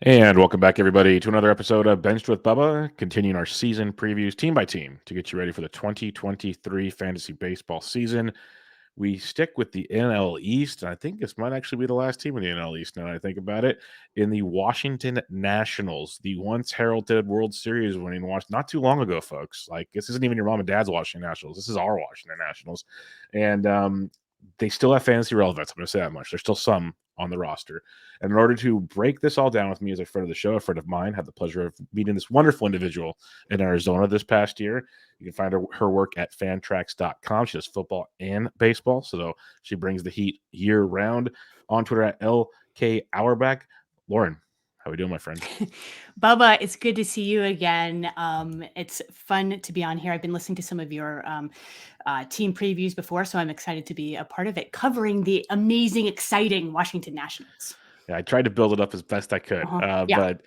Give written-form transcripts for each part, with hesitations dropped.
And welcome back, everybody, to another episode of Benched with Bubba, continuing our season previews team by team to get you ready for the 2023 fantasy baseball season. We stick with the NL East, and I think this might actually be the last team in the NL East now that I think about it, in the Washington Nationals, the once heralded World Series winning not too long ago, folks. Like, this isn't even your mom and dad's Washington Nationals. This is our Washington Nationals. And they still have fantasy relevance. I'm going to say that much. There's still some on the roster. And in order to break this all down with me as a friend of the show, a friend of mine, had the pleasure of meeting this wonderful individual in Arizona this past year. You can find her work at fantrax.com. She does football and baseball, so she brings the heat year round. On Twitter at LK Auerbach. Lauren, how are we doing, my friend? Bubba, it's good to see you again. It's fun to be on here. I've been listening to some of your team previews before, so I'm excited to be a part of it, covering the amazing, exciting Washington Nationals. Yeah, I tried to build it up as best I could, but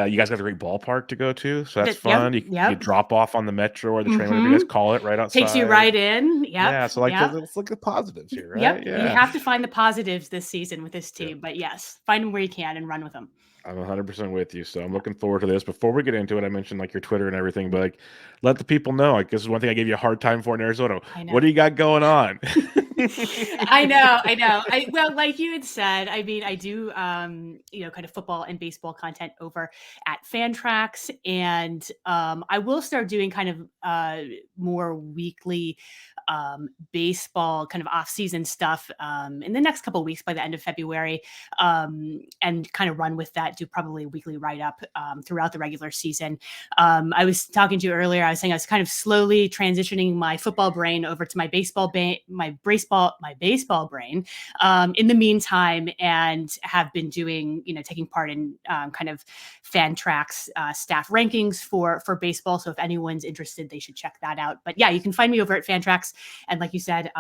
you guys got a great ballpark to go to, so that's fun. You drop off on the metro or the train, whatever you guys call it, right outside. Takes you right in. Yeah, so let's look at the positives here, right? Yep. Yeah. You have to find the positives this season with this team, but yes, find them where you can and run with them. I'm 100% with you, so I'm looking forward to this. Before we get into it, I mentioned your Twitter and everything, but let the people know. This is one thing I gave you a hard time for in Arizona. What do you got going on? I know. Well, like you had said, I mean, I do, kind of football and baseball content over at Fantrax, and I will start doing kind of more weekly baseball kind of off-season stuff in the next couple of weeks by the end of February, and kind of run with that. Do probably a weekly write-up throughout the regular season. I was talking to you earlier. I was saying I was kind of slowly transitioning my football brain over to my baseball brain in the meantime, and have been doing, taking part in kind of Fantrax staff rankings for baseball. So if anyone's interested, they should check that out. But yeah, you can find me over at Fantrax. And like you said,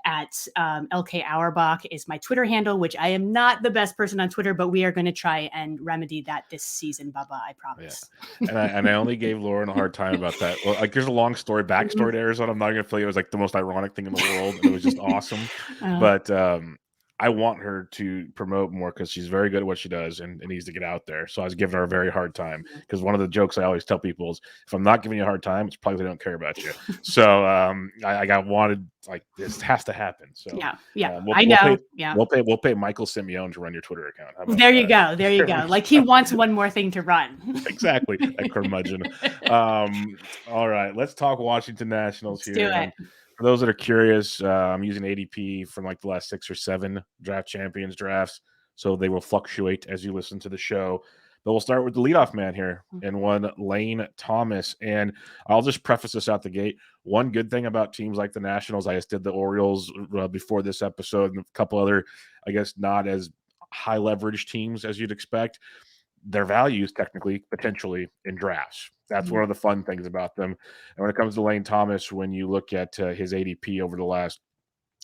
at LK Auerbach is my Twitter handle, which I am not the best person on Twitter, but we are going to try and remedy that this season, Bubba. I promise. Yeah. And I only gave Lauren a hard time about that. Well, there's a long backstory to Arizona. I'm not going to tell you it was the most ironic thing in the world. And it was just awesome. But I want her to promote more because she's very good at what she does and needs to get out there. So I was giving her a very hard time because one of the jokes I always tell people is if I'm not giving you a hard time, it's probably they don't care about you. So I got wanted this has to happen. So I know. We'll pay Michael Simeone to run your Twitter account. There you go. Like he wants one more thing to run. Exactly. That curmudgeon. All right, let's talk Washington Nationals here. Do it. For those that are curious, I'm using ADP from the last 6 or 7 draft champions drafts, so they will fluctuate as you listen to the show. But we'll start with the leadoff man here and one Lane Thomas. And I'll just preface this out the gate. One good thing about teams like the Nationals, I just did the Orioles before this episode and a couple other, I guess, not as high leverage teams as you'd expect. Their values technically, potentially in drafts. That's one of the fun things about them. And when it comes to Lane Thomas, when you look at his ADP over the last,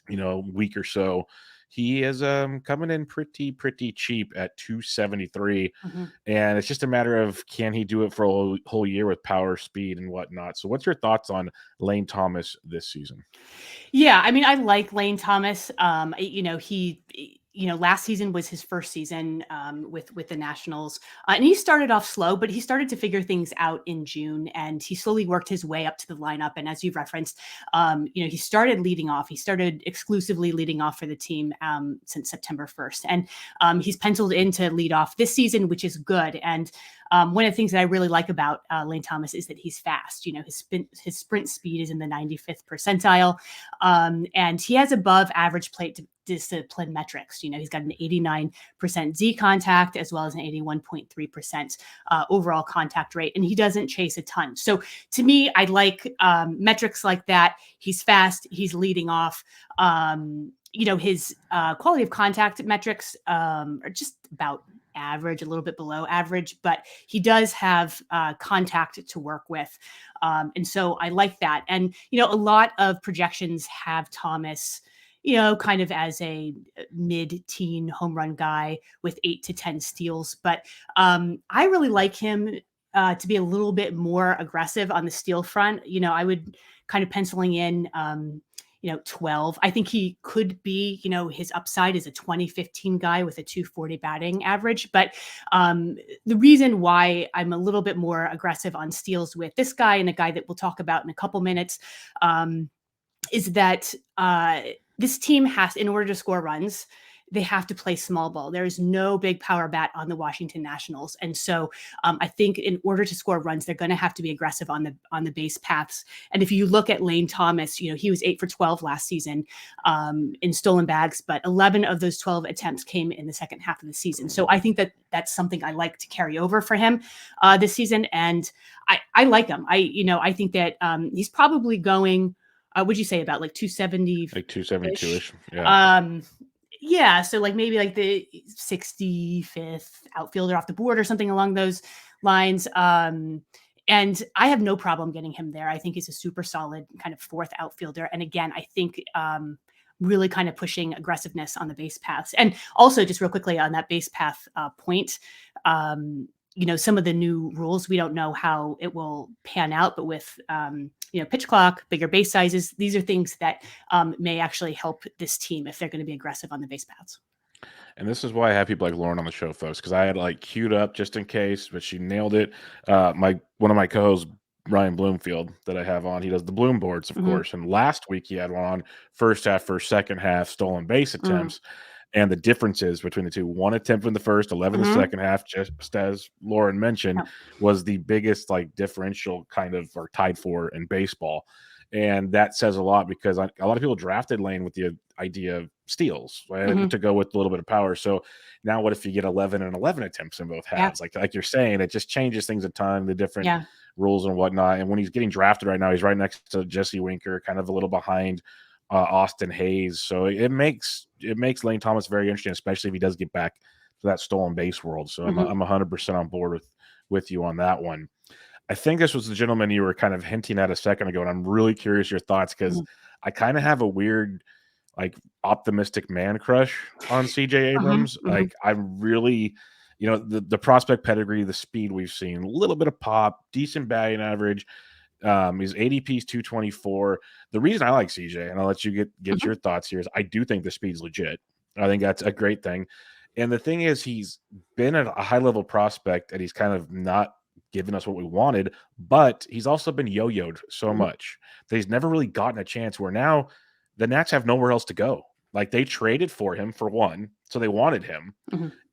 week or so, he is coming in pretty cheap at 273. And it's just a matter of can he do it for a whole year with power, speed, and whatnot. So what's your thoughts on Lane Thomas this season? Yeah, I mean, I like Lane Thomas. Last season was his first season with the Nationals, and he started off slow, but he started to figure things out in June, and he slowly worked his way up to the lineup. And as you've referenced, he started leading off. He started exclusively leading off for the team since September 1st, and he's penciled in to lead off this season, which is good. And one of the things that I really like about Lane Thomas is that he's fast. His sprint speed is in the 95th percentile, and he has above average plate discipline metrics. He's got an 89% Z contact as well as an 81.3% overall contact rate, and he doesn't chase a ton. So to me, I like metrics like that. He's fast. He's leading off. His quality of contact metrics are just about average, a little bit below average, but he does have contact to work with. And so I like that. And, a lot of projections have Thomas, kind of as a mid-teen home run guy with 8 to 10 steals. But I really like him to be a little bit more aggressive on the steal front. I would kind of penciling in, 12. I think he could be, his upside is a 2015 guy with a 240 batting average. But the reason why I'm a little bit more aggressive on steals with this guy and a guy that we'll talk about in a couple minutes is that this team has, in order to score runs, they have to play small ball. There is no big power bat on the Washington Nationals. And so I think in order to score runs, they're going to have to be aggressive on the base paths. And if you look at Lane Thomas, he was 8 for 12 last season in stolen bags, but 11 of those 12 attempts came in the second half of the season. So I think that that's something I like to carry over for him this season. And I like him. I think that he's probably going, would you say about like 270? Like 272-ish. Yeah. Yeah, so like maybe like the 65th outfielder off the board or something along those lines. And I have no problem getting him there. I think he's a super solid kind of fourth outfielder. And again, I think really kind of pushing aggressiveness on the base paths. And also just real quickly on that base path point, some of the new rules, we don't know how it will pan out, but with, pitch clock, bigger base sizes, these are things that may actually help this team if they're going to be aggressive on the base paths. And this is why I have people like Lauren on the show, folks, because I had like queued up just in case, but she nailed it. One of my co-hosts, Ryan Bloomfield, that I have on, he does the Bloom boards, of course. And last week he had one on first half, second half stolen base attempts. And the differences between the two, 1 attempt in the first, 11 in the second half, just as Lauren mentioned, was the biggest like differential kind of or tied for in baseball. And that says a lot because a lot of people drafted Lane with the idea of steals to go with a little bit of power. So now what if you get 11 and 11 attempts in both halves? Like you're saying, it just changes things a ton, the different rules and whatnot. And when he's getting drafted right now, he's right next to Jesse Winker, kind of a little behind Austin Hayes. So it makes Lane Thomas very interesting, especially if he does get back to that stolen base world. So I'm 100% on board with you on that one. I think this was the gentleman you were kind of hinting at a second ago, and I'm really curious your thoughts because I kind of have a weird, like, optimistic man crush on CJ Abrams. Like, I'm really, the prospect pedigree, the speed we've seen, a little bit of pop, decent batting average. His ADP is 224. The reason I like CJ, and I'll let you get your thoughts here, is I do think the speed's legit. I think that's a great thing. And the thing is, he's been a high-level prospect, and he's kind of not given us what we wanted, but he's also been yo-yoed so much that he's never really gotten a chance where now the Nats have nowhere else to go. Like, they traded for him for one, so they wanted him.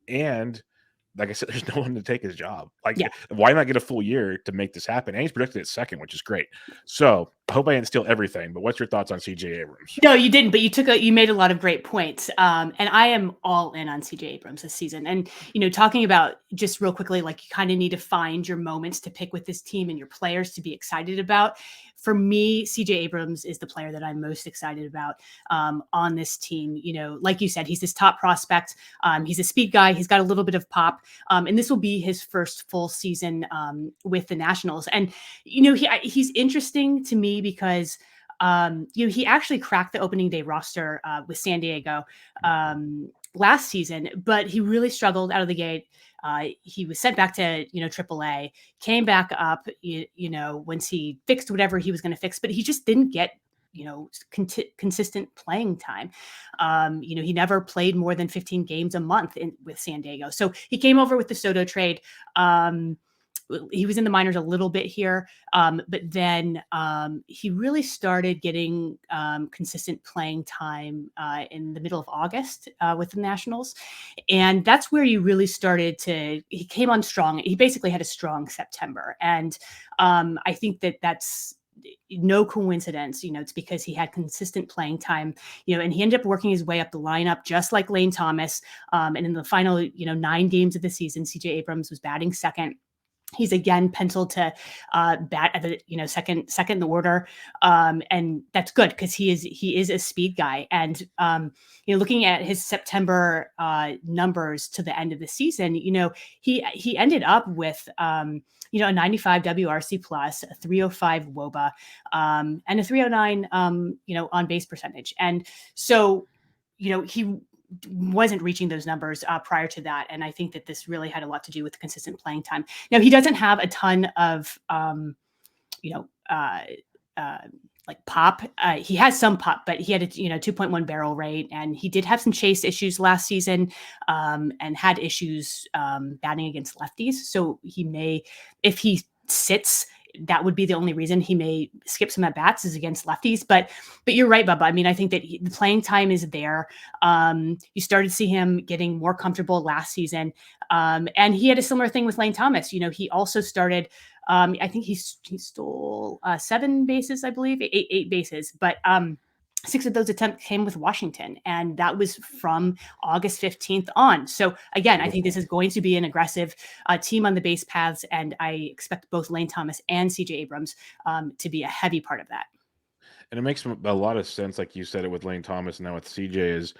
And like I said, there's no one to take his job. Like, why not get a full year to make this happen? And he's predicted at second, which is great. So I hope I didn't steal everything, but what's your thoughts on CJ Abrams? No, you didn't, but you made a lot of great points. And I am all in on CJ Abrams this season. And, talking about just real quickly, like you kind of need to find your moments to pick with this team and your players to be excited about. For me, CJ Abrams is the player that I'm most excited about on this team. Like you said, he's this top prospect. He's a speed guy. He's got a little bit of pop. And this will be his first full season with the Nationals. And, he's interesting to me because he actually cracked the opening day roster with San Diego last season, but he really struggled out of the gate. He was sent back to, AAA, came back up, once he fixed whatever he was going to fix, but he just didn't get, consistent playing time. He never played more than 15 games a month with San Diego. So he came over with the Soto trade. He was in the minors a little bit here, but then he really started getting consistent playing time in the middle of August with the Nationals. And that's where you really started he came on strong. He basically had a strong September. And I think that's no coincidence. It's because he had consistent playing time, and he ended up working his way up the lineup just like Lane Thomas. And in the final, 9 games of the season, CJ Abrams was batting second. He's again penciled to bat at the second in the order, and that's good because he is a speed guy. And looking at his September numbers to the end of the season, he ended up with a 95 WRC plus, a 305 WOBA, and a 309 on base percentage. And so he wasn't reaching those numbers prior to that. And I think that this really had a lot to do with consistent playing time. Now, he doesn't have a ton of, like pop. He has some pop, but he had a 2.1 barrel rate, and he did have some chase issues last season, and had issues batting against lefties. So he may, if he sits, that would be the only reason he may skip some at bats is against lefties. But you're right, Bubba. I mean, I think that the playing time is there. You started to see him getting more comfortable last season, and he had a similar thing with Lane Thomas. He also started. I think he stole 7 bases, I believe, eight bases, but 6 of those attempts came with Washington, and that was from August 15th on. So again, I think this is going to be an aggressive team on the base paths, and I expect both Lane Thomas and CJ Abrams to be a heavy part of that. And it makes a lot of sense, like you said it with Lane Thomas, and now with CJ,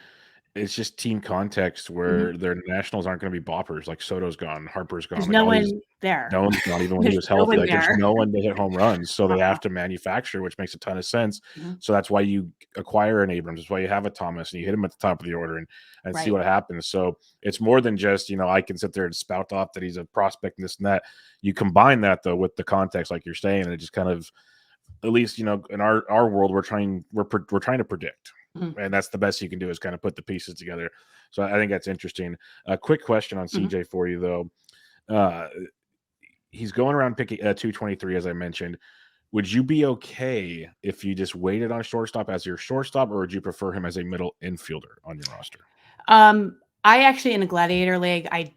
it's just team context where their nationals aren't going to be boppers. Like Soto's gone, Harper's gone. There's Like no all one these, there. no one's not even when he was No healthy. one Like there's there. no one to hit home runs, so they have to manufacture, which makes a ton of sense. So that's why you acquire an Abrams. That's why you have a Thomas, and you hit him at the top of the order and see what happens. So it's more than just I can sit there and spout off that he's a prospect and this and that. You combine that though with the context, like you're saying, and it just kind of, at least in our world, we're trying to predict. And that's the best you can do is kind of put the pieces together. So I think that's interesting. A quick question on CJ for you, though. He's going around picking 223, as I mentioned. Would you be okay if you just waited on shortstop as your shortstop, or would you prefer him as a middle infielder on your roster? I actually, in a Gladiator League, I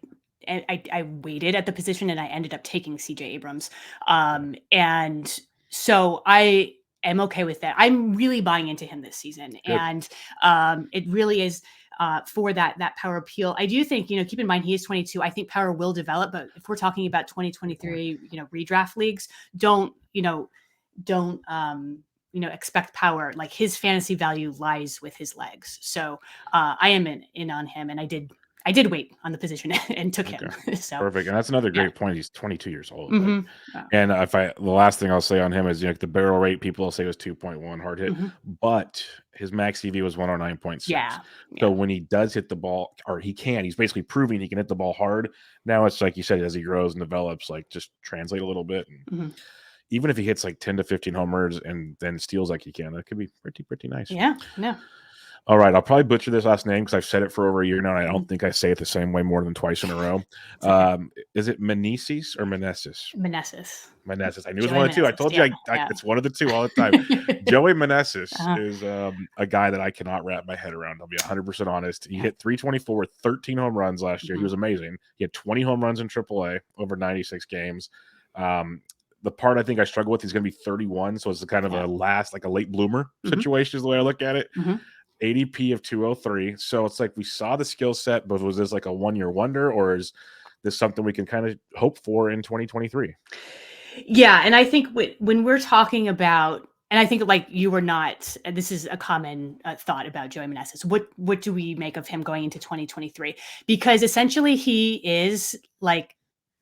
waited at the position, and I ended up taking CJ Abrams. And so I am okay with that. I'm really buying into him this season. Good. And it really is for that power appeal. I do think, keep in mind, he is 22. I think power will develop, but if we're talking about 2023, redraft leagues, don't expect power. Like, his fantasy value lies with his legs. So I am in on him, and I did wait on the position and took him. So perfect. And that's another great point. He's 22 years old. And the last thing I'll say on him is, the barrel rate, people will say was 2.1 hard hit, but his max EV was 109.6. Yeah. So when he does hit the ball, or he's basically proving he can hit the ball hard. Now it's like you said, as he grows and develops, like just translate a little bit. And even if he hits like 10 to 15 homers and then steals like he can, that could be pretty nice. Yeah. No. All right, I'll probably butcher this last name because I've said it for over a year now, and I don't think I say it the same way more than twice in a row. Is it Meneses or Meneses? Meneses. Meneses. I knew it was one of the two. I told you it's one of the two all the time. Joey Meneses is a guy that I cannot wrap my head around. I'll be 100% honest. He hit 324 with 13 home runs last year. He was amazing. He had 20 home runs in AAA over 96 games. The part I think I struggle with, he's going to be 31, so it's kind of a late bloomer situation is the way I look at it. ADP of 203. So it's like we saw the skill set, but was this like a 1-year wonder, or is this something we can kind of hope for in 2023? Yeah. And I think when we're talking about, and I think like you were not, this is a common thought about Joey Meneses. What do we make of him going into 2023? Because essentially he is like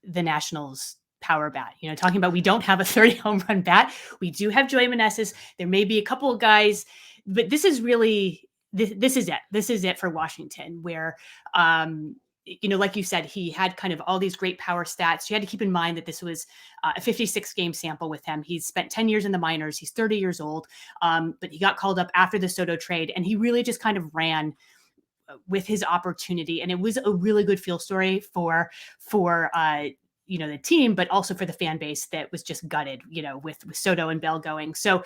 the Nationals power bat, talking about, we don't have a 30 home run bat. We do have Joey Meneses. There may be a couple of guys, but this is really, this is it. This is it for Washington, where, like you said, he had kind of all these great power stats. You had to keep in mind that this was a 56 game sample with him. He's spent 10 years in the minors. He's 30 years old, but he got called up after the Soto trade, and he really just kind of ran with his opportunity. And it was a really good feel story for the team, but also for the fan base that was just gutted, with Soto and Bell going. So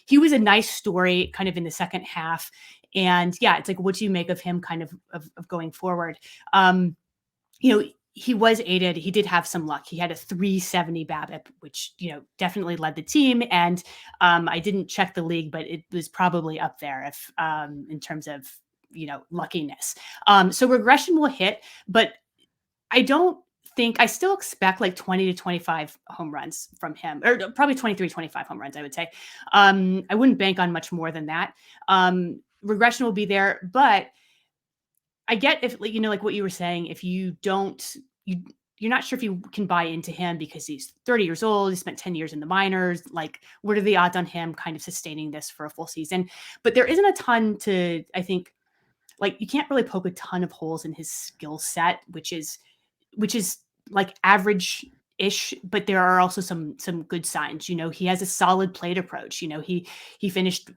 he was a nice story kind of in the second half. And yeah, it's like, what do you make of him kind of going forward? He was aided. He did have some luck. He had a 370 BABIP, which, definitely led the team. And I didn't check the league, but it was probably up there if in terms of, luckiness. So regression will hit, but I still expect like 20 to 25 home runs from him, or probably 23, 25 home runs, I would say. I wouldn't bank on much more than that. Regression will be there, but I get if, like what you were saying, if you're not sure if you can buy into him because he's 30 years old, he spent 10 years in the minors, like what are the odds on him kind of sustaining this for a full season? But there isn't a ton to, I think, like you can't really poke a ton of holes in his skill set, which is like average ish, but there are also some good signs. He has a solid plate approach. He finished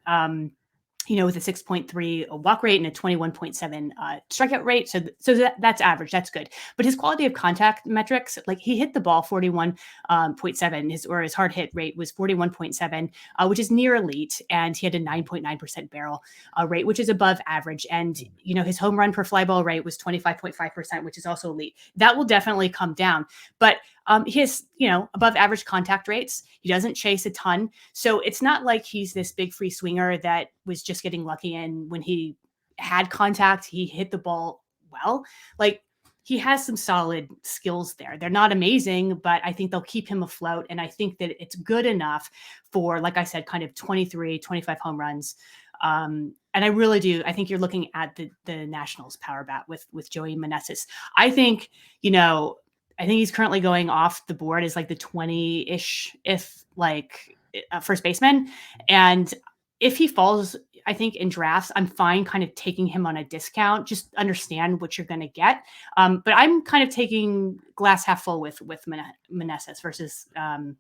with a 6.3 walk rate and a 21.7 strikeout rate. So that's average. That's good. But his quality of contact metrics, like he hit the ball 41.7, his hard hit rate was 41.7, which is near elite. And he had a 9.9% barrel rate, which is above average. And, his home run per fly ball rate was 25.5%, which is also elite. That will definitely come down. But he has, above average contact rates. He doesn't chase a ton. So it's not like he's this big free swinger that was just getting lucky. And when he had contact, he hit the ball well. Like, he has some solid skills there. They're not amazing, but I think they'll keep him afloat. And I think that it's good enough for, like I said, kind of 23, 25 home runs. And I really do. I think you're looking at the Nationals power bat with Joey Meneses. I think, he's currently going off the board as like the 20-ish, first baseman. And if he falls, I think in drafts, I'm fine kind of taking him on a discount, just understand what you're going to get. But I'm kind of taking glass half full with Meneses versus, but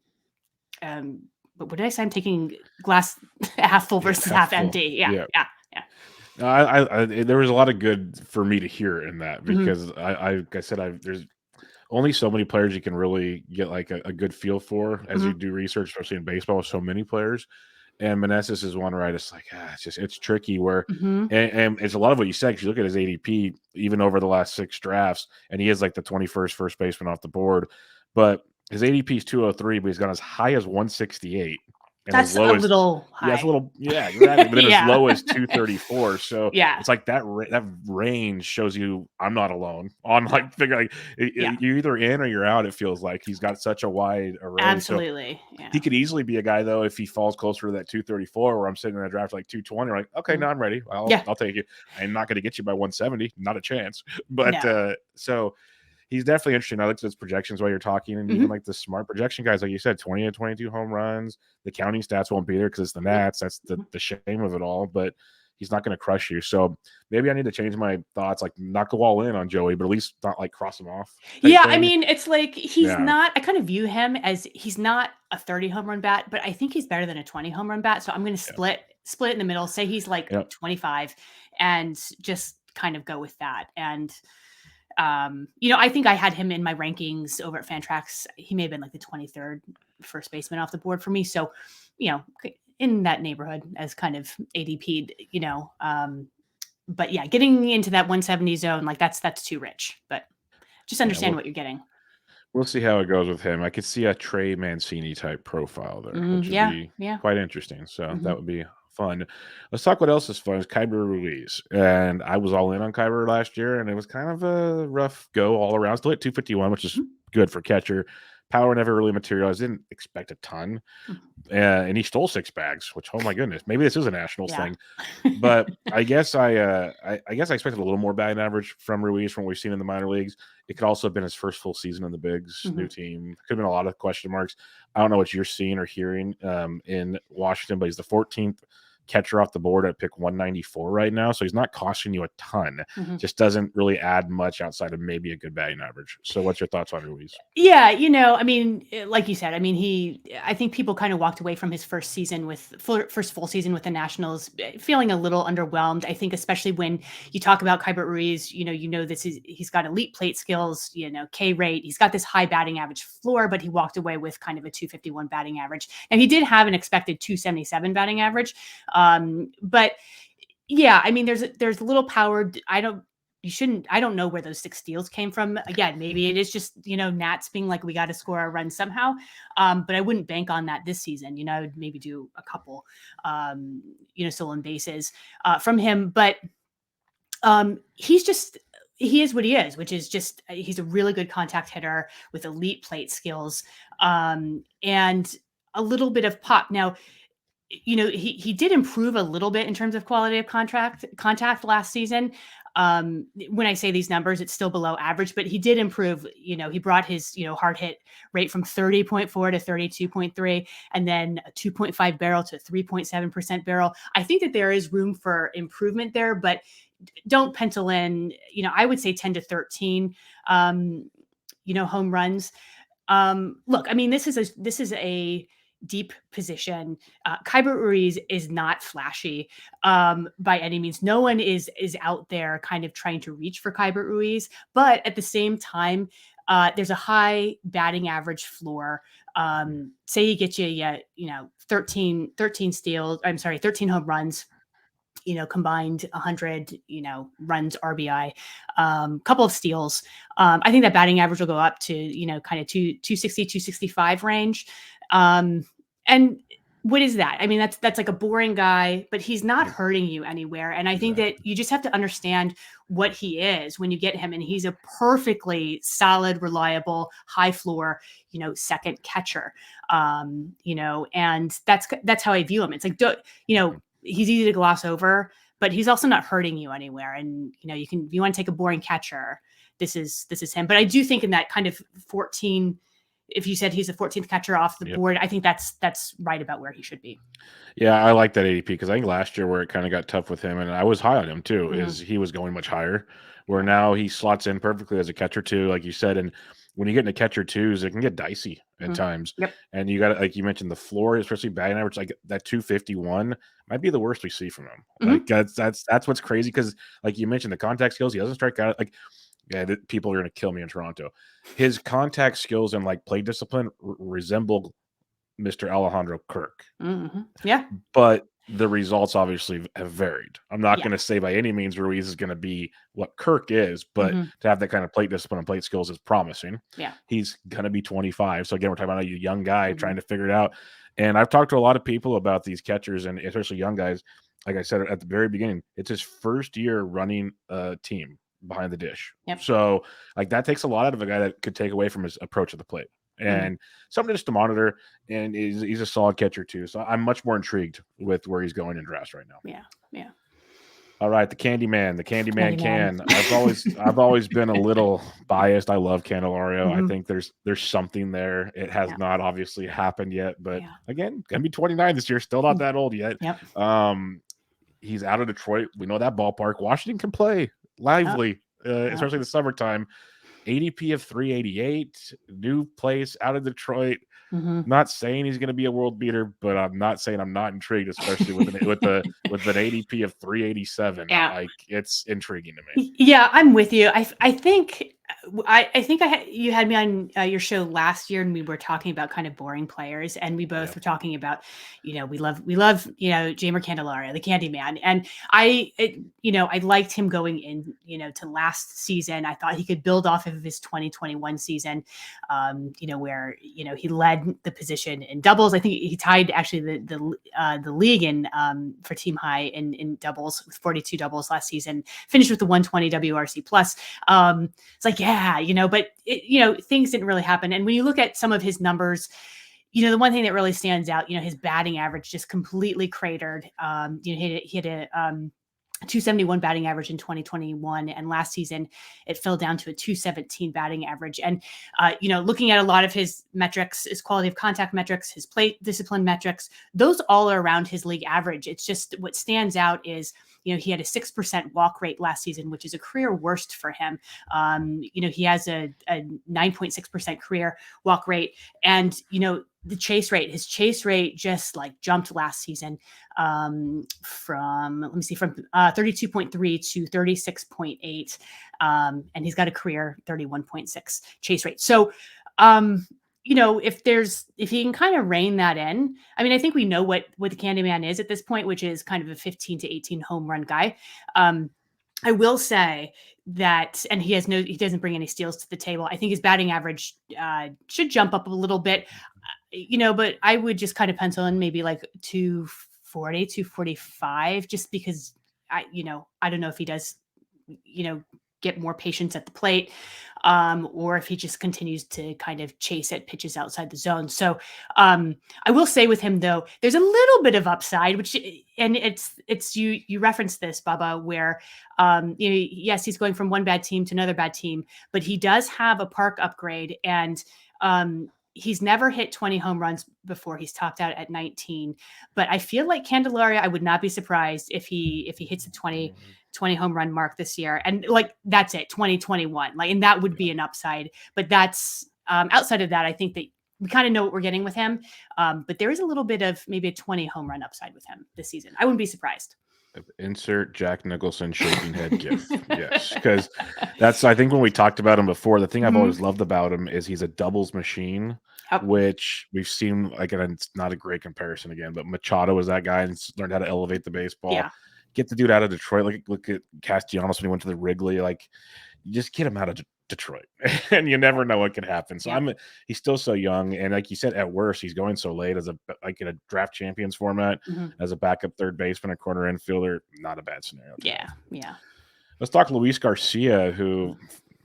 what did I say? I'm taking glass half full versus half empty. Yeah. There was a lot of good for me to hear in that, because like I said, there's only so many players you can really get like a good feel for as you do research, especially in baseball with so many players. And Meneses is one where I just like, it's tricky where, and it's a lot of what you said. If you look at his ADP, even over the last 6 drafts, and he is like the 21st first baseman off the board, but his ADP is 203, but he's gone as high as 168. And that's a little high. Yeah, it's a little, exactly. But then as low as 234. So it's like that range shows you I'm not alone on like figuring you're either in or you're out. It feels like he's got such a wide array. Absolutely. So he could easily be a guy though if he falls closer to that 234 where I'm sitting in a draft like 220. Like, okay, now I'm ready. I'll take it. I'm not going to get you by 170, not a chance. But so he's definitely interesting. I looked at his projections while you're talking, and even like the smart projection guys, like you said, 20 to 22 home runs. The counting stats won't be there because it's the Nats. That's the shame of it all. But he's not going to crush you. So maybe I need to change my thoughts, like not go all in on Joey, but at least not like cross him off. Yeah, I mean, it's like he's not. I kind of view him as he's not a 30 home run bat, but I think he's better than a 20 home run bat. So I'm going to split in the middle. Say he's like 25, and just kind of go with that. And I think I had him in my rankings over at Fantrax. He may have been like the 23rd first baseman off the board for me. So, in that neighborhood as kind of ADP, but yeah, getting into that 170 zone, like that's too rich, but just understand what you're getting. We'll see how it goes with him. I could see a Trey Mancini type profile there, which would be quite interesting. So that would be fun. Let's talk what else is fun. Is Keibert Ruiz, and I was all in on Keibert last year, and it was kind of a rough go all around. Still at 251, which is good for catcher. Power never really materialized. Didn't expect a ton, and he stole 6 bags. Which, oh my goodness, maybe this is a Nationals thing. But I guess I expected a little more batting average from Ruiz from what we've seen in the minor leagues. It could also have been his first full season in the bigs, new team. Could have been a lot of question marks. I don't know what you're seeing or hearing in Washington, but he's the 14th catcher off the board at pick 194 right now. So he's not costing you a ton. Just doesn't really add much outside of maybe a good batting average. So what's your thoughts on Ruiz? Yeah, I mean, like you said, I mean, I think people kind of walked away from his first full season with the Nationals feeling a little underwhelmed. I think especially when you talk about Keibert Ruiz, he's got elite plate skills, K rate, he's got this high batting average floor, but he walked away with kind of a 251 batting average. And he did have an expected 277 batting average. But yeah, I mean, there's a little power. I don't know where those 6 steals came from. Again, maybe it is just, Nats being like, we got to score a run somehow. But I wouldn't bank on that this season. I would maybe do a couple, stolen bases from him. But he is what he is, which is just, he's a really good contact hitter with elite plate skills and a little bit of pop. Now, he did improve a little bit in terms of quality of contact last season. When I say these numbers, it's still below average, but he did improve. He brought his, hard hit rate from 30.4 to 32.3, and then a 2.5 barrel to 3.7% barrel. I think that there is room for improvement there, but don't pencil in, I would say 10 to 13, home runs. Look, I mean, this is a deep position. Keibert Ruiz is not flashy by any means. No one is out there kind of trying to reach for Keibert Ruiz, but at the same time, there's a high batting average floor. Say he gets you 13 steals. I'm sorry, 13 home runs. Combined 100, runs, RBI, couple of steals. I think that batting average will go up to, kind of 260, 265 range. And what is that? I mean, that's like a boring guy, but he's not hurting you anywhere. And I think that you just have to understand what he is when you get him. And he's a perfectly solid, reliable, high floor, second catcher. And that's how I view him. It's like, he's easy to gloss over, but he's also not hurting you anywhere. And, if you want to take a boring catcher, this is him. But I do think in that kind of 14, if you said he's the 14th catcher off the board, I think that's right about where he should be. Yeah, I like that ADP because I think last year where it kind of got tough with him, and I was high on him too, is he was going much higher, where now he slots in perfectly as a catcher too, like you said. And when you get into catcher twos, it can get dicey at times. Yep. And you got, like you mentioned, the floor, especially batting average, like that 251 might be the worst we see from him. Like that's what's crazy because, like you mentioned, the contact skills, he doesn't strike out. Like, yeah, people are going to kill me in Toronto. His contact skills and like play discipline resemble Mr. Alejandro Kirk. Yeah. But the results obviously have varied. I'm not going to say by any means Ruiz is going to be what Kirk is, but to have that kind of plate discipline and plate skills is promising. Yeah. He's going to be 25. So again, we're talking about a young guy trying to figure it out. And I've talked to a lot of people about these catchers and especially young guys. Like I said at the very beginning, it's his first year running a team behind the dish. Yep. So like that takes a lot out of a guy that could take away from his approach of the plate. And something just to monitor, and he's a solid catcher too. So I'm much more intrigued with where he's going in drafts right now. Yeah. All right, the Candyman can. I've always been a little biased. I love Candelario. I think there's something there. It has not obviously happened yet, but again, gonna be 29 this year. Still not that old yet. Yep. He's out of Detroit. We know that ballpark. Washington can play lively, especially in the summertime. ADP of 388, new place out of Detroit. Not saying he's going to be a world beater, but I'm not saying I'm not intrigued, especially with an ADP of 387. Like it's intriguing to me. Yeah, I'm with you. I think you had me on your show last year, and we were talking about kind of boring players, and we both were talking about, we love Jeimer Candelario, the Candyman, and I liked him going in, to last season. I thought he could build off of his 2021 season, where he led the position in doubles. I think he tied actually the league in for team high in doubles with 42 doubles last season. Finished with the 120 WRC plus. It's like, but things didn't really happen. And when you look at some of his numbers, the one thing that really stands out, his batting average just completely cratered. He had a 271 batting average in 2021, and last season it fell down to a 217 batting average. And looking at a lot of his metrics, his quality of contact metrics, his plate discipline metrics, those all are around his league average. It's just what stands out is he had a 6% walk rate last season, which is a career worst for him. He has a 9.6% career walk rate, and his chase rate just like jumped last season from 32.3 to 36.8. And he's got a career 31.6 chase rate. So, if he can kind of rein that in, I mean, I think we know what the Candyman is at this point, which is kind of a 15 to 18 home run guy. I will say that, and he doesn't bring any steals to the table. I think his batting average should jump up a little bit, but I would just kind of pencil in maybe like 240, 245, just because I don't know if he does, get more patience at the plate, or if he just continues to kind of chase at pitches outside the zone. So I will say with him though, there's a little bit of upside, and it's you referenced this, Bubba, where yes, he's going from one bad team to another bad team, but he does have a park upgrade, and he's never hit 20 home runs before. He's topped out at 19, but I feel like Candelario, I would not be surprised if he hits the 20 home run mark this year. And like, that's it, 2021. Like, and that would be an upside, but that's outside of that, I think that we kind of know what we're getting with him. But there is a little bit of maybe a 20 home run upside with him this season. I wouldn't be surprised. Insert Jack Nicholson shaking head gif. Yes, because that's, I think when we talked about him before, the thing I've always loved about him is he's a doubles machine, Yep. which we've seen, like, and it's not a great comparison again, but Machado was that guy and learned how to elevate the baseball. Yeah. Get the dude out of Detroit. Like, look at Castellanos when he went to the Wrigley. Like, you just get him out of Detroit, and you never know what could happen. So he's still so young, and like you said, at worst, he's going so late as in a draft champions format as a backup third baseman, a corner infielder. Not a bad scenario. Yeah. Let's talk Luis Garcia, who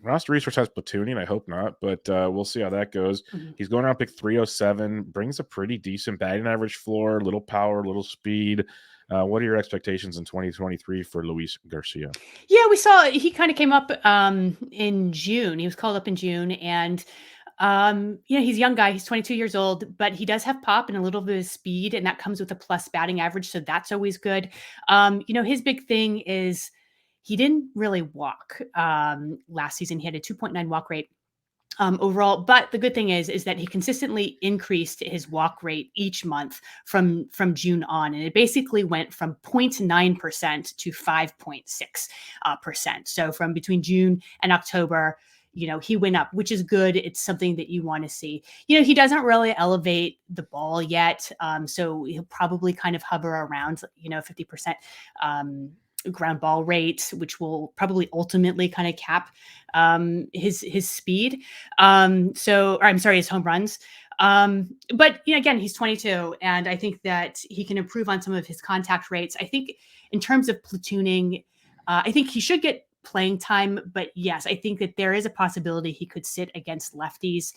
roster resource has platooning. I hope not, but we'll see how that goes. He's going around pick 307, brings a pretty decent batting average floor, little power, little speed. What are your expectations in 2023 for Luis Garcia? Yeah, we saw he kind of came up in June. He was called up in June, and he's a young guy. He's 22 years old, but he does have pop and a little bit of speed, and that comes with a plus batting average, so that's always good. His big thing is he didn't really walk last season. He had a 2.9 walk rate. Overall, but the good thing is that he consistently increased his walk rate each month from June on, and it basically went from 0.9% to 5.6%. So from between June and October, he went up, which is good. It's something that you want to see. He doesn't really elevate the ball yet, so he'll probably kind of hover around 50%. Ground ball rate, which will probably ultimately kind of cap his speed. His home runs. But again, he's 22, and I think that he can improve on some of his contact rates. I think in terms of platooning, I think he should get playing time. But yes, I think that there is a possibility he could sit against lefties.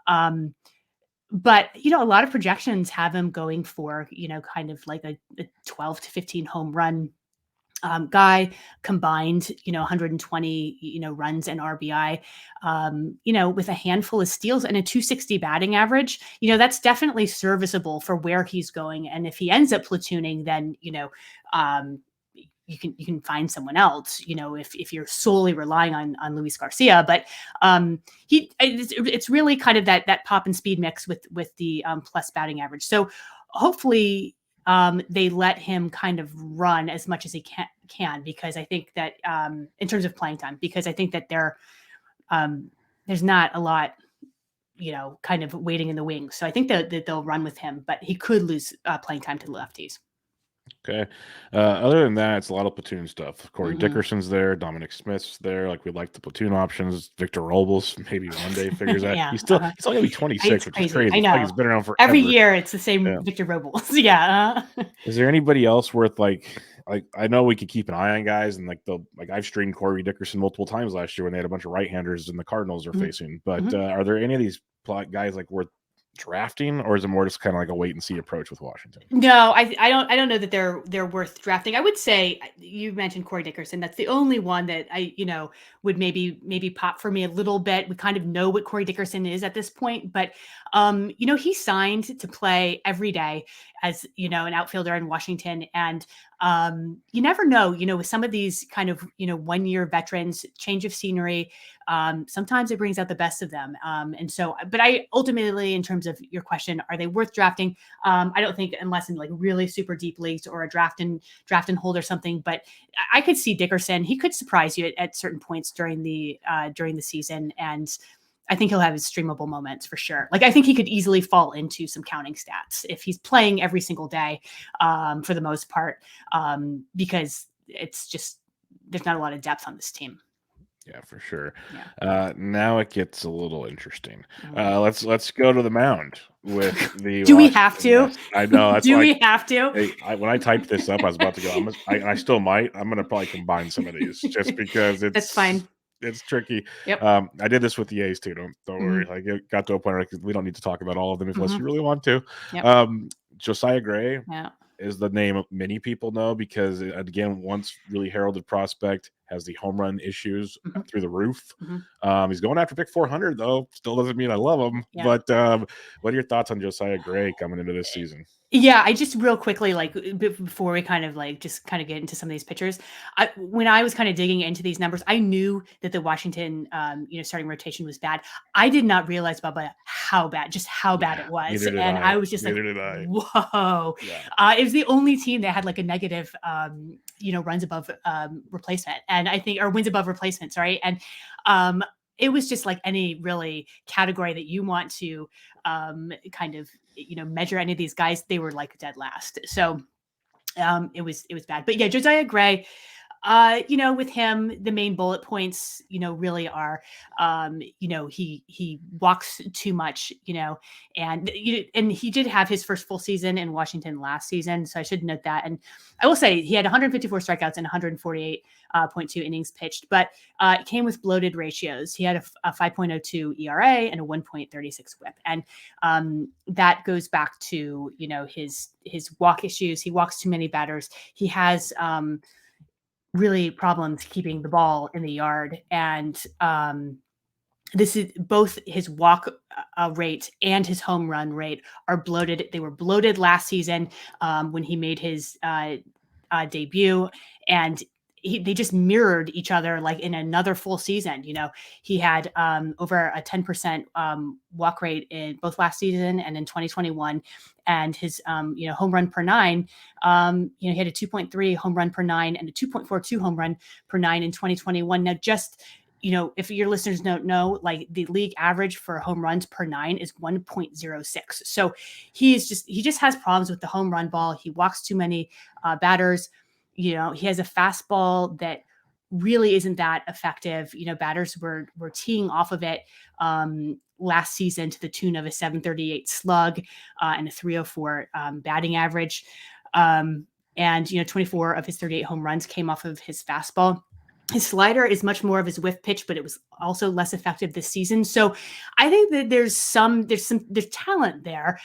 But a lot of projections have him going for kind of like a 12 to 15 home run guy, combined 120 runs and RBI, with a handful of steals and a 260 batting average. That's definitely serviceable for where he's going, and if he ends up platooning, then you can find someone else, if you're solely relying on Luis Garcia. But it's really kind of that pop and speed mix with the plus batting average. So hopefully they let him kind of run as much as he can, because I think that in terms of playing time, because I think that there's not a lot, kind of waiting in the wings. So I think that they'll run with him, but he could lose playing time to the lefties. Okay. Other than that, it's a lot of platoon stuff. Corey Dickerson's there. Dominic Smith's there. Like, we like the platoon options. Victor Robles maybe one day figures out. Yeah, He's only gonna be 26, which is crazy. I know. Like, he's been around forever. Every year it's the same Victor Robles. Yeah. Is there anybody else worth like I know we could keep an eye on guys, and I've streamed Corey Dickerson multiple times last year when they had a bunch of right-handers and the Cardinals are facing. But are there any of these guys like worth drafting, or is it more just kind of like a wait and see approach with Washington? No, I don't know that they're worth drafting. I would say you mentioned Corey Dickerson. That's the only one that I would maybe pop for me a little bit. We kind of know what Corey Dickerson is at this point, but he signed to play every day as an outfielder in Washington, and you never know, with some of these kind of 1-year veterans, change of scenery, sometimes it brings out the best of them. And so, but I ultimately, in terms of your question, are they worth drafting? I don't think, unless in like really super deep leagues or a draft and hold or something. But I could see Dickerson. He could surprise you at certain points during the season, and I think he'll have his streamable moments for sure. Like, I think he could easily fall into some counting stats if he's playing every single day, for the most part, because it's just, there's not a lot of depth on this team. Yeah, for sure. Yeah. Now it gets a little interesting. Let's go to the mound with the. Do we have to? I know. That's we have to? When I typed this up, I was about to go. I still might. I'm going to probably combine some of these just because That's fine. It's tricky. Yep. I did this with the A's too. Don't worry. Like, it got to a point where we don't need to talk about all of them unless you really want to. Yep. Josiah Gray Yeah. is the name many people know because, again, once really heralded prospect, has the home run issues Mhm. through the roof. Mhm. He's going after pick 400 though. Still doesn't mean I love him. Yeah. But what are your thoughts on Josiah Gray coming into this season? Yeah, I just real quickly, like before we kind of like just kind of get into some of these pitchers, when I was kind of digging into these numbers, I knew that the Washington, starting rotation was bad. I did not realize, Bubba, how bad it was, Neither did and I. I was just Neither like, did I. whoa. Yeah. It was the only team that had like a negative, runs above replacement, and I think or wins above replacement. Sorry, and it was just like any really category that you want to kind of measure any of these guys, they were like dead last. So it was bad. But yeah, Josiah Gray, with him, the main bullet points, really are, he walks too much, and he did have his first full season in Washington last season, so I should note that. And I will say he had 154 strikeouts and 148.2 innings pitched, but it came with bloated ratios. He had a 5.02 ERA and a 1.36 WHIP, and that goes back to his walk issues. He walks too many batters. He has really problems keeping the ball in the yard. And this is both his walk rate and his home run rate are bloated. They were bloated last season when he made his debut, and they just mirrored each other like in another full season. He had over a 10% walk rate in both last season and in 2021. And his, home run per nine, he had a 2.3 home run per nine and a 2.42 home run per nine in 2021. Now, just, if your listeners don't know, like the league average for home runs per nine is 1.06. So he just has problems with the home run ball. He walks too many batters. He has a fastball that really isn't that effective. Batters were teeing off of it last season to the tune of a 738 slug and a 304 batting average. And 24 of his 38 home runs came off of his fastball. His slider is much more of his whiff pitch, but it was also less effective this season. So I think that there's talent there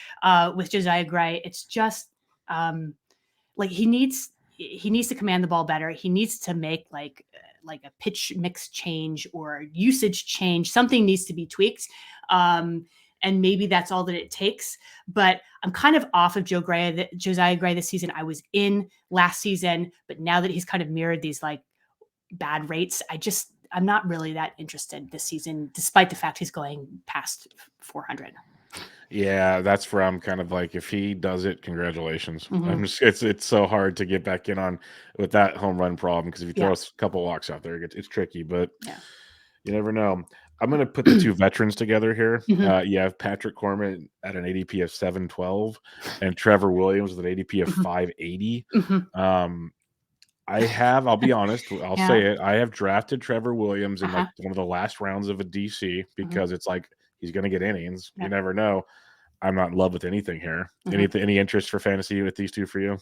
with Josiah Gray. It's just like he needs to command the ball better. He needs to make like a pitch mix change or usage change. Something needs to be tweaked. And maybe that's all that it takes. But I'm kind of off of Josiah Gray this season. I was in last season, but now that he's kind of mirrored these like bad rates, I'm not really that interested this season, despite the fact he's going past 400. Yeah, that's where I'm kind of like, if he does it, congratulations. Mm-hmm. It's so hard to get back in on with that home run problem, because if you throw Yeah. a couple walks out there, it's tricky, but Yeah. you never know. I'm going to put the two veterans together here. Mm-hmm. You have Patrick Corbin at an ADP of 712 and Trevor Williams with an ADP of 580. Mm-hmm. I'll be honest, I'll Yeah. say it. I have drafted Trevor Williams in like Uh-huh. one of the last rounds of a DC Mm-hmm. because it's like he's going to get innings. Yeah. You never know. I'm not in love with anything here. Mm-hmm. Any interest for fantasy with these two for you?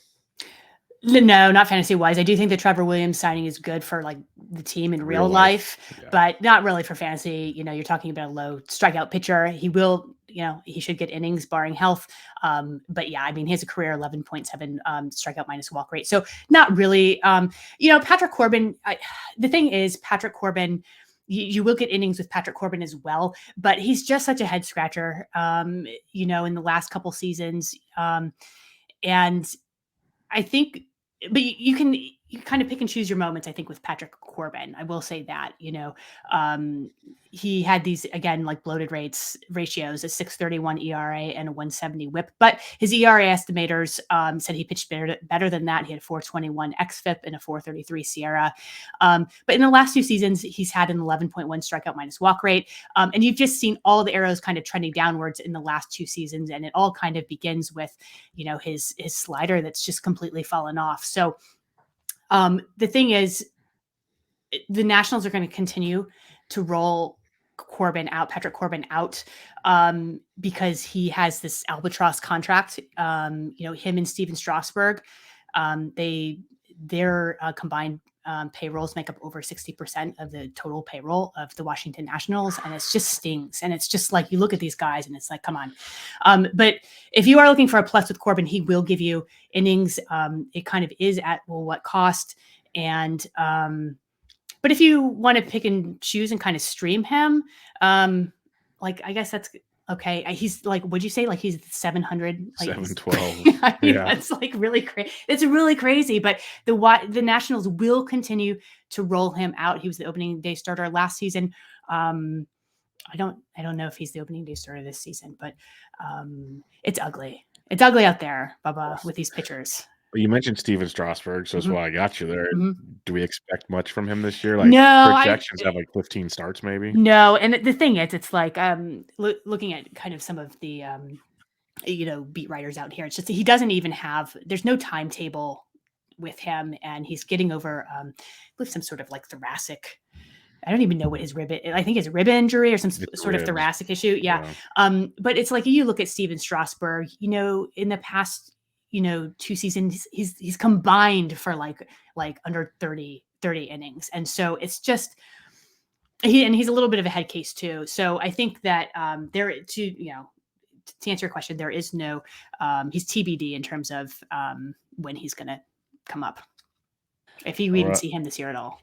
No, not fantasy wise. I do think the Trevor Williams signing is good for like the team in real life, Yeah. but not really for fantasy. You're talking about a low strikeout pitcher. He will, he should get innings barring health. But yeah, I mean, he has a career 11.7 strikeout minus walk rate. So not really. Patrick Corbin, the thing is, Patrick Corbin, you will get innings with Patrick Corbin as well, but he's just such a head scratcher, in the last couple seasons. And I think, but you kind of pick and choose your moments, I think, with Patrick Corbin. I will say that, he had these, again, like bloated ratios, a 6.31 ERA and a 170 whip, but his ERA estimators said he pitched better than that. He had a 421 xFIP and a 433 SIERA. But in the last two seasons, he's had an 11.1 strikeout minus walk rate. And you've just seen all the arrows kind of trending downwards in the last two seasons. And it all kind of begins with, his slider that's just completely fallen off. So the thing is, the Nationals are going to continue to roll Patrick Corbin out, because he has this albatross contract. Him and Steven Strasburg, their combined payrolls make up over 60% of the total payroll of the Washington Nationals. And it just stings. And it's just like, you look at these guys and it's like, come on. But if you are looking for a plus with Corbin, he will give you innings. It kind of is at, well, what cost? And But if you want to pick and choose and kind of stream him, like I guess that's okay. He's like, would you say like he's 700? Like 712. I mean, Yeah. that's like really crazy. It's really crazy. But the Nationals will continue to roll him out. He was the opening day starter last season. I don't know if he's the opening day starter this season, but it's ugly. It's ugly out there, Bubba, with these pitchers. You mentioned Steven Strasburg, so that's why I got you there. Do we expect much from him this year? Like No, projections have like 15 starts, maybe. No, and the thing is, it's like looking at kind of some of the beat writers out here. It's just he doesn't even have. There's no timetable with him, and he's getting over with some sort of like thoracic. I don't even know what his rib. I think his rib injury or some sort of thoracic issue. Yeah. But it's like you look at Steven Strasburg. In the past, 2 seasons, he's combined for like under 30 innings, and so it's just. He's a little bit of a head case too. So I think that to answer your question, there is no he's TBD in terms of when he's going to come up. If you even see him this year at all.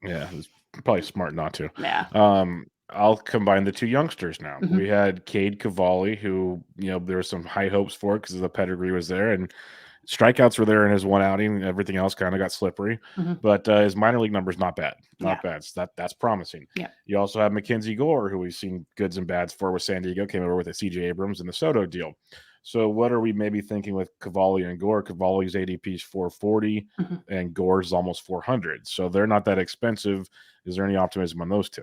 Yeah, it's probably smart not to. Yeah. I'll combine the two youngsters now. We had Cade Cavalli, who there were some high hopes for because the pedigree was there, and strikeouts were there in his one outing. Everything else kind of got slippery, but his minor league numbers not bad, bad. So that's promising. Yeah. You also have Mackenzie Gore, who we've seen goods and bads for with San Diego. Came over with a CJ Abrams and the Soto deal. So what are we maybe thinking with Cavalli and Gore? Cavalli's ADP is 440, and Gore's almost 400. So they're not that expensive. Is there any optimism on those two?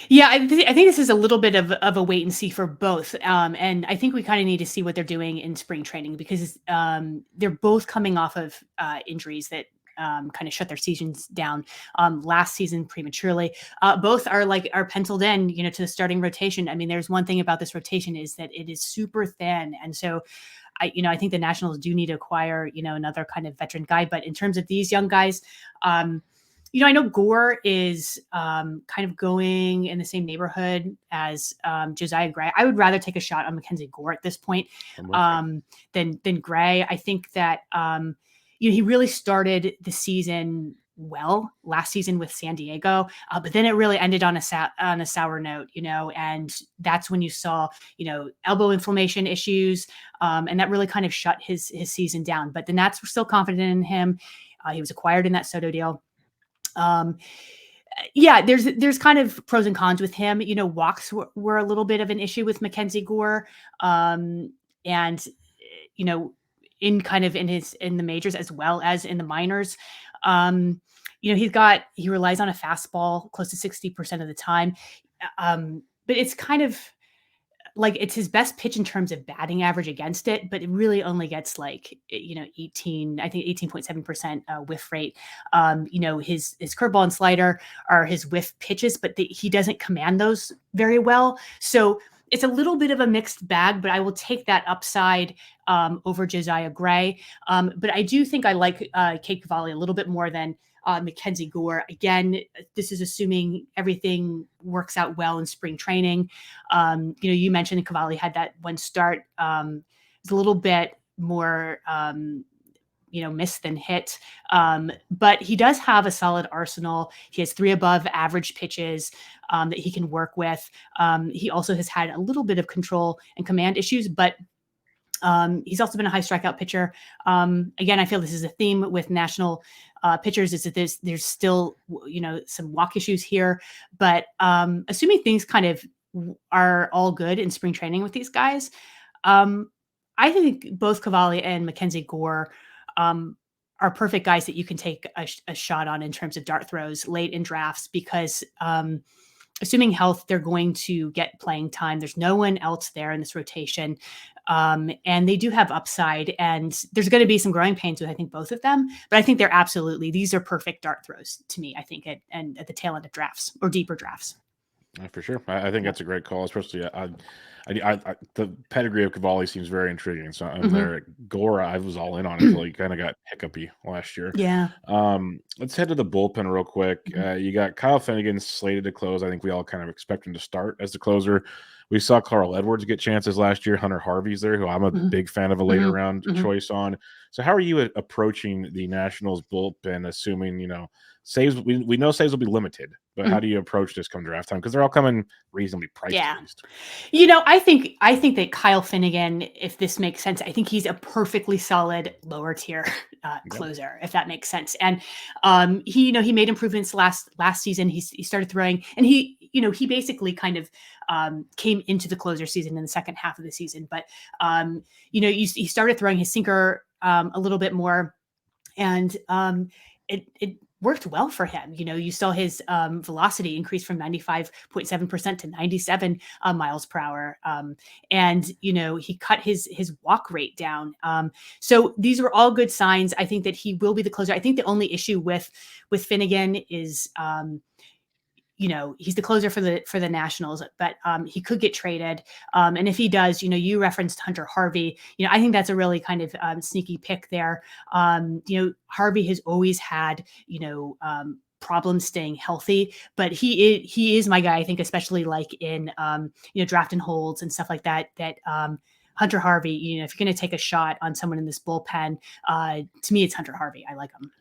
Yeah, I think this is a little bit of a wait and see for both. And I think we kind of need to see what they're doing in spring training because they're both coming off of injuries that kind of shut their seasons down last season prematurely. Both are penciled in, to the starting rotation. I mean, there's one thing about this rotation is that it is super thin. And so I think the Nationals do need to acquire, another kind of veteran guy. But in terms of these young guys, I know Gore is kind of going in the same neighborhood as Josiah Gray. I would rather take a shot on Mackenzie Gore at this point than Gray. I think that he really started the season well last season with San Diego, but then it really ended on a sour note, and that's when you saw elbow inflammation issues, and that really kind of shut his season down. But the Nats were still confident in him. He was acquired in that Soto deal. There's kind of pros and cons with him. Walks were a little bit of an issue with Mackenzie Gore. And in the majors as well as in the minors. He relies on a fastball close to 60% of the time. But it's kind of like it's his best pitch in terms of batting average against it, but it really only gets 18.7% whiff rate. His curveball and slider are his whiff pitches, but he doesn't command those very well. So it's a little bit of a mixed bag, but I will take that upside over Josiah Gray. But I do think I like Cade Cavalli a little bit more than Mackenzie Gore. Again, this is assuming everything works out well in spring training. You mentioned Cavalli had that one start. It's a little bit more, miss than hit. But he does have a solid arsenal. He has 3 above average pitches that he can work with. He also has had a little bit of control and command issues, but he's also been a high strikeout pitcher. Again, I feel this is a theme with national pitchers is that there's still, some walk issues here, but assuming things kind of are all good in spring training with these guys, I think both Cavalli and Mackenzie Gore are perfect guys that you can take a shot on in terms of dart throws late in drafts because assuming health, they're going to get playing time. There's no one else there in this rotation. And they do have upside, and there's going to be some growing pains with, I think, both of them, but I think these are perfect dart throws to me, I think, at the tail end of drafts or deeper drafts. For sure. I think Yep. that's a great call, especially the pedigree of Cavalli seems very intriguing. So I'm Mhm. there. Gora, I was all in on until he kind of got hiccupy last year. Yeah. Let's head to the bullpen real quick. Mhm. You got Kyle Finnegan slated to close. I think we all kind of expect him to start as the closer. We saw Carl Edwards get chances last year. Hunter Harvey's there, who I'm a Mhm. big fan of a later Mhm. round Mhm. choice on. So how are you approaching the Nationals bullpen, assuming, saves? We know saves will be limited, but how Mhm. do you approach this come draft time? Because they're all coming reasonably priced, Yeah. at least. I think that Kyle Finnegan, if this makes sense, I think he's a perfectly solid lower tier Yeah. closer, if that makes sense. And he made improvements last season. He started throwing, and he basically kind of came into the closer season in the second half of the season. But he started throwing his sinker a little bit more, and it worked well for him. You saw his velocity increase from 95.7% to 97 miles per hour, and he cut his walk rate down. So these were all good signs. I think that he will be the closer. I think the only issue with Finnegan is he's the closer for the Nationals, but he could get traded. And if he does, you referenced Hunter Harvey. I think that's a really kind of sneaky pick there. Harvey has always had problems staying healthy, but he is my guy. I think especially like in draft and holds and stuff like that. Hunter Harvey, if you're going to take a shot on someone in this bullpen, to me it's Hunter Harvey. I like him.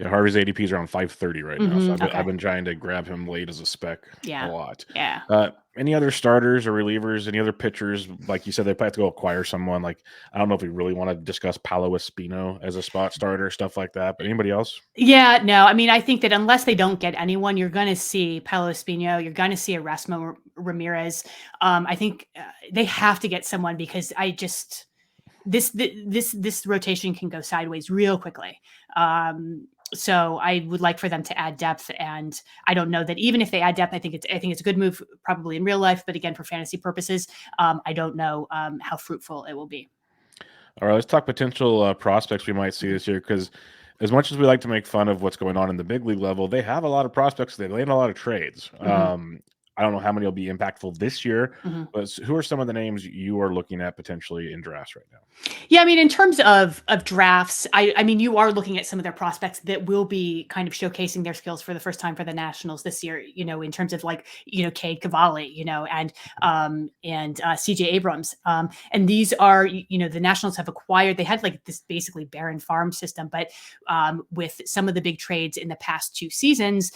Yeah, Harvey's ADP is around 530 right now, so I've Okay. been trying to grab him late as a spec a Yeah. lot. Yeah. Any other starters or relievers? Any other pitchers? Like you said, they probably have to go acquire someone. Like I don't know if we really want to discuss Paolo Espino as a spot starter, stuff like that. But anybody else? Yeah, no, I mean, I think that unless they don't get anyone, you're going to see Paulo Espino, you're going to see Erasmo Ramirez. I think they have to get someone because this rotation can go sideways real quickly. So I would like for them to add depth, and I don't know that even if they add depth, I think it's a good move probably in real life, but again for fantasy purposes, I don't know how fruitful it will be. All right, let's talk potential prospects we might see Mhm. this year. Because as much as we like to make fun of what's going on in the big league level, they have a lot of prospects. They land a lot of trades. Mhm. I don't know how many will be impactful this year, Mhm. but who are some of the names you are looking at potentially in drafts right now? Yeah, I mean, in terms of drafts, I mean, you are looking at some of their prospects that will be kind of showcasing their skills for the first time for the Nationals this year. In terms of like Cade Cavalli, and CJ Abrams, and these are the Nationals have acquired. They had like this basically barren farm system, but with some of the big trades in the past 2 seasons,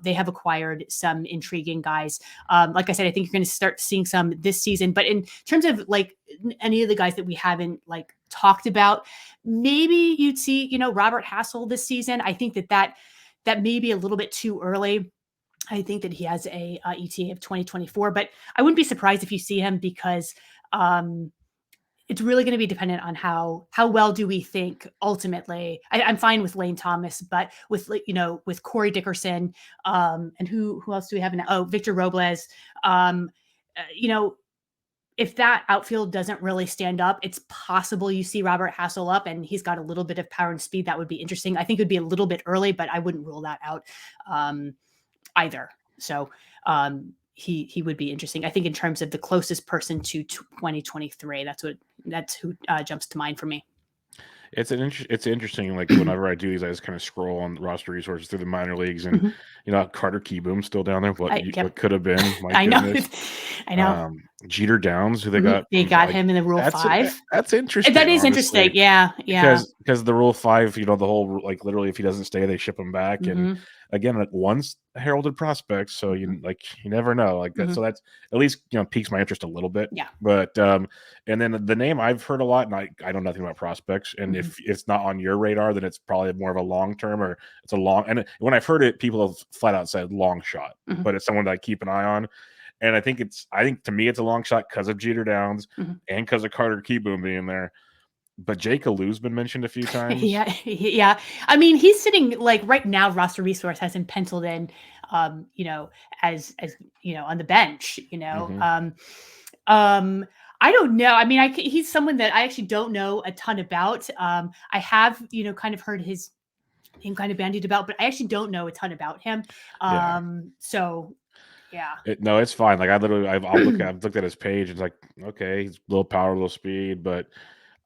they have acquired some intriguing guys. Like I said, I think you're going to start seeing some this season. But in terms of like any of the guys that we haven't like talked about, maybe you'd see Robert Hassel this season. I think that may be a little bit too early. I think that he has a ETA of 2024, but I wouldn't be surprised if you see him because um, it's really going to be dependent on how well do we think ultimately. I'm fine with Lane Thomas, but with Corey Dickerson, and who else do we have now? Oh, Victor Robles. Um, you know, if that outfield doesn't really stand up, it's possible you see Robert Hassel up and he's got a little bit of power and speed. That would be interesting. I think it would be a little bit early, but I wouldn't rule that out um, either. So he would be interesting. I think in terms of the closest person to 2023, that's who jumps to mind for me. It's interesting. Like whenever I do these, I just kind of scroll on roster resources through the minor leagues, and Mhm. Carter Keyboom's still down there. Yep. What could have been? My I know. goodness. I know. Jeter Downs, who they Mhm. got They from got like him in the Rule that's 5. that's That interesting, is interesting. honestly, Yeah. Yeah. because the Rule 5, the whole like literally if he doesn't stay, they ship him back, and Hmm. again, like once heralded prospects, so Hmm. you never know like that. Hmm. So that's at least piques my interest a little bit. Yeah. But and then the name I've heard a lot, and I know nothing about prospects, and Hmm. if it's not on your radar, then it's probably more of a long term or it's a long. And when I've heard it, people have flat out said long shot, Hmm. but it's someone that I keep an eye on. And I think to me it's a long shot because of Jeter Downs Hmm. and because of Carter Keyboom being there. But Jake Alou's been mentioned a few times. Yeah, yeah. I mean, he's sitting like right now. Roster Resource has him penciled in, as on the bench. Hmm. Um, I don't know. I mean, he's someone that I actually don't know a ton about. I have kind of heard him kind of bandied about, but I actually don't know a ton about him. Yeah. So Yeah. No, it's fine. Like I've looked at his page. It's like, okay, he's a little power, a little speed, but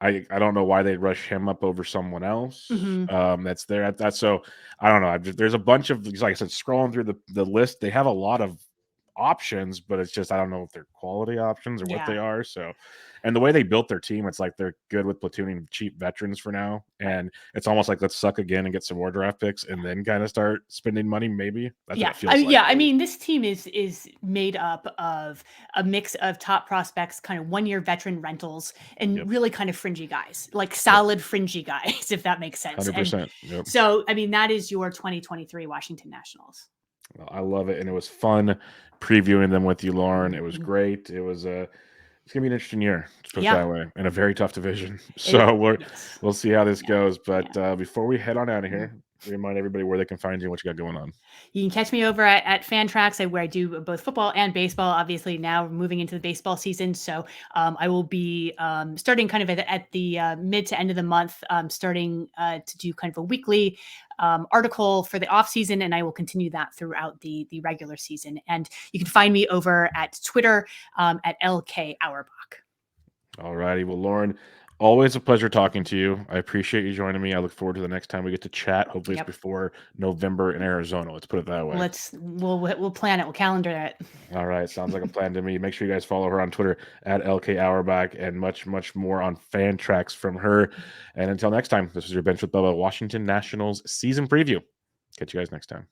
I don't know why they'd rush him up over someone else. Mhm. That's there at that. So I don't know. There's a bunch of, like I said, scrolling through the list. They have a lot of options, but it's just I don't know if they're quality options or what Yeah. they are. So, and the way they built their team, it's like they're good with platooning cheap veterans for now, Right. and it's almost like let's suck again and get some more draft picks, and then kind of start spending money. Maybe that's what Yeah, it feels like. yeah. I mean, this team is made up of a mix of top prospects, kind of 1-year veteran rentals, and Yep, really kind of fringy guys, like yep, solid fringy guys, if that makes sense. And 100%. Yep. so, I mean, that is your 2023 Washington Nationals. Well, I love it, and it was fun previewing them with you, Lauren. It was great. It's gonna be an interesting year, to put it Yeah, that way, in a very tough division. it, So yes, we'll see how this yeah, goes. But yeah. before we head on out of Mhm. here, remind everybody where they can find you and what you got going on. You can catch me over at Fantrax, where I do both football and baseball. Obviously, now we're moving into the baseball season, so I will be starting kind of at the mid to end of the month, starting to do kind of a weekly article for the off season, and I will continue that throughout the regular season. And you can find me over at Twitter at LK Auerbach. All righty. Well, Lauren, always a pleasure talking to you. I appreciate you joining me. I look forward to the next time we get to chat. Hopefully, it's Yep. before November in Arizona. Let's put it that way. We'll plan it. We'll calendar it. All right. Sounds like a plan to me. Make sure you guys follow her on Twitter at LK Auerbach and much, much more on fan tracks from her. And until next time, this is your Bench with Bubba Washington Nationals season preview. Catch you guys next time.